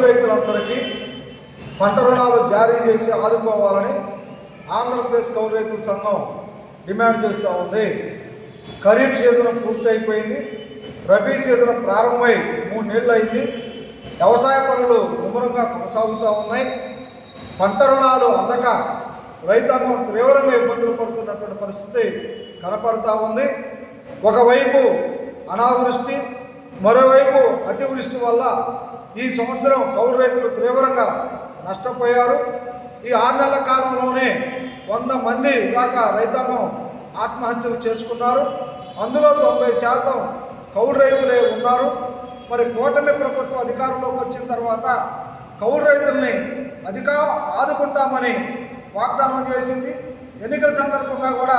రైతులందరికీ పంట రుణాలు జారీ చేసి ఆదుకోవాలని ఆంధ్రప్రదేశ్ కౌలు రైతుల సంఘం డిమాండ్ చేస్తూ ఉంది. ఖరీఫ్ సీజన్ పూర్తయిపోయింది, రబీ సీజన్ ప్రారంభమై 3 నెలలు అయింది. వ్యవసాయ పనులు ముమ్మరంగా కొనసాగుతూ ఉన్నాయి. పంట రుణాలు అందక రైతాంగం తీవ్రంగా ఇబ్బందులు పడుతున్నటువంటి పరిస్థితి కనపడతా ఉంది. ఒకవైపు అనావృష్టి, మరోవైపు అతివృష్టి వల్ల ఈ సంవత్సరం కౌలు రైతులు తీవ్రంగా నష్టపోయారు. ఈ 6 నెలల కాలంలోనే 100 మంది దాకా రైతాంగం ఆత్మహత్యలు చేసుకున్నారు. అందులో 90% కౌలు రైతులే ఉన్నారు. మరి కూటమి ప్రభుత్వం అధికారంలోకి వచ్చిన తర్వాత కౌలు రైతుల్ని ఆదుకుంటామని వాగ్దానం చేసింది. ఎన్నికల సందర్భంగా కూడా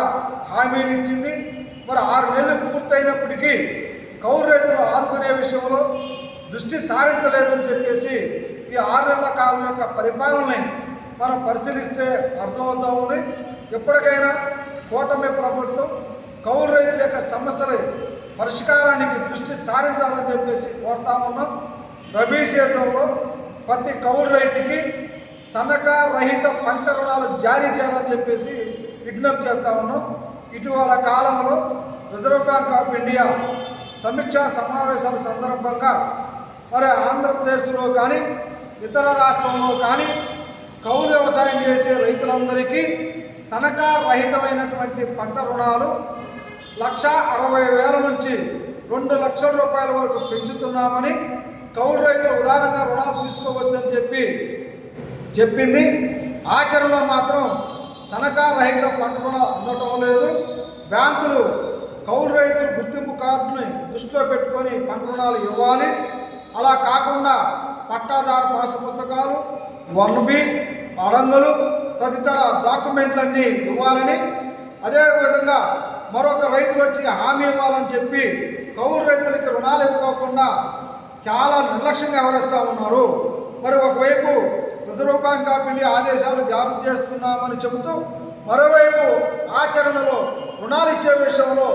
హామీలు ఇచ్చింది. మరి 6 నెలలు పూర్తయినప్పటికీ కౌలు రైతులు ఆదుకునే విషయంలో దృష్టి సారించలేదని చెప్పేసి ఈ 6 నెలల కాలం యొక్క పరిపాలనని మనం పరిశీలిస్తే అర్థమవుతూ ఉంది. ఎప్పటికైనా కూటమి ప్రభుత్వం కౌలు రైతుల యొక్క సమస్యల పరిష్కారానికి దృష్టి సారించాలని చెప్పేసి కోరుతా ఉన్నాం. రబీ సీజన్లో ప్రతి కౌలు రైతుకి తనఖా రహిత పంట రుణాలు జారీ చేయాలని చెప్పేసి విజ్ఞప్తి చేస్తూ ఉన్నాం. ఇటీవల కాలంలో రిజర్వ్ బ్యాంక్ ఆఫ్ ఇండియా సమీక్షా సమావేశాల సందర్భంగా మరి ఆంధ్రప్రదేశ్లో కానీ ఇతర రాష్ట్రంలో కానీ కౌలు వ్యవసాయం చేసే రైతులందరికీ తనఖా రహితమైనటువంటి పంట రుణాలు 1,60,000 నుంచి 2 లక్షల రూపాయల వరకు పెంచుతున్నామని, కౌలు రైతులు ఉదారంగా రుణాలు తీసుకోవచ్చని చెప్పింది. ఆచరణలో మాత్రం తనఖా రహిత పంట రుణాలు అందటం లేదు. బ్యాంకులు కౌలు రైతుల గుర్తింపు కార్డుని దృష్టిలో పెట్టుకొని పంట రుణాలు ఇవ్వాలి. అలా కాకుండా పట్టాదారు పాసు పుస్తకాలు, 1B, అడంగులు తదితర డాక్యుమెంట్లన్నీ ఇవ్వాలని, అదేవిధంగా మరొక రైతులు వచ్చి హామీ ఇవ్వాలని చెప్పి కౌలు రైతులకి రుణాలు ఇవ్వకుండా చాలా నిర్లక్ష్యంగా వ్యవహరిస్తూ ఉన్నారు. మరి ఒకవైపు రిజర్వ్ బ్యాంక్ ఆఫ్ ఇండియా ఆదేశాలు జారీ చేస్తున్నామని చెబుతూ మరోవైపు ఆచరణలో రుణాలు ఇచ్చే విషయంలో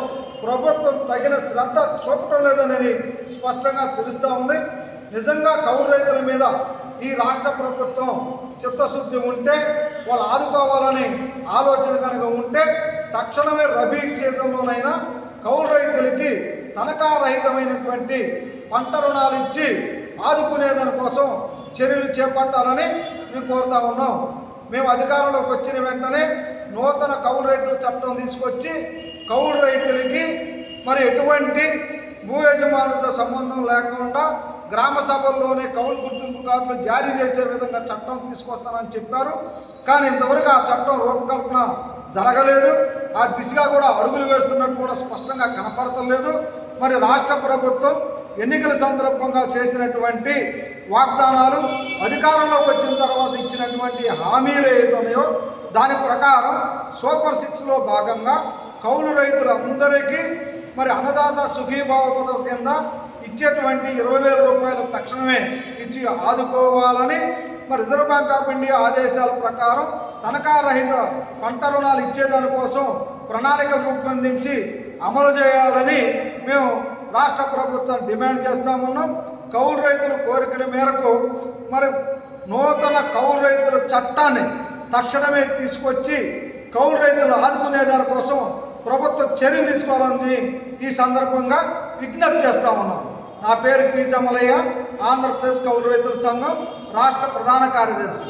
ప్రభుత్వం తగిన శ్రద్ధ చూపటం లేదనేది స్పష్టంగా తెలుస్తూ ఉంది. నిజంగా కౌలు రైతుల మీద ఈ రాష్ట్ర ప్రభుత్వం చిత్తశుద్ధి ఉంటే, వాళ్ళు ఆదుకోవాలని ఆలోచన కనుక ఉంటే తక్షణమే రబీ సీజన్లోనైనా కౌలు రైతులకి తనఖా రహితమైనటువంటి పంట రుణాలు ఇచ్చి ఆదుకునేదాని కోసం చర్యలు చేపట్టాలని మేము కోరుతా ఉన్నాం. మేము అధికారంలోకి వచ్చిన వెంటనే నూతన కౌలు రైతుల చట్టం తీసుకొచ్చి కౌలు రైతులకి మరి ఎటువంటి భూ యజమానులతో సంబంధం లేకుండా గ్రామ సభల్లోనే కౌలు గుర్తింపు కార్డులు జారీ చేసే విధంగా చట్టం తీసుకొస్తానని చెప్పారు. కానీ ఇంతవరకు ఆ చట్టం రూపకల్పన జరగలేదు. ఆ దిశగా కూడా అడుగులు వేస్తున్నట్టు కూడా స్పష్టంగా కనపడతలేదు. మరి రాష్ట్ర ప్రభుత్వం ఎన్నికల సందర్భంగా చేసినటువంటి వాగ్దానాలు, అధికారంలోకి వచ్చిన తర్వాత ఇచ్చినటువంటి హామీలు ఏదైతున్నాయో దాని ప్రకారం సూపర్ 6లో భాగంగా కౌలు రైతులందరికీ మరి అన్నదాత సుఖీభావ పథకం కింద ఇచ్చేటువంటి 20,000 రూపాయలు తక్షణమే ఇచ్చి ఆదుకోవాలని, మరి రిజర్వ్ బ్యాంక్ ఆఫ్ ఇండియా ఆదేశాల ప్రకారం తనఖా రహిత పంట రుణాలు ఇచ్చేదానికోసం ప్రణాళికలు రూపొందించి అమలు చేయాలని మేము రాష్ట్ర ప్రభుత్వం డిమాండ్ చేస్తామున్నాం. కౌలు రైతుల కోరికల మేరకు మరి నూతన కౌలు రైతుల చట్టాన్ని తక్షణమే తీసుకొచ్చి కౌలు రైతులు ఆదుకునే దానికోసం ప్రభుత్వం చర్యలు తీసుకోవాలని ఈ సందర్భంగా విజ్ఞప్తి చేస్తూ ఉన్నాం. నా పేరు పి. జమలయ్య, ఆంధ్రప్రదేశ్ కౌలు రైతుల సంఘం రాష్ట్ర ప్రధాన కార్యదర్శి.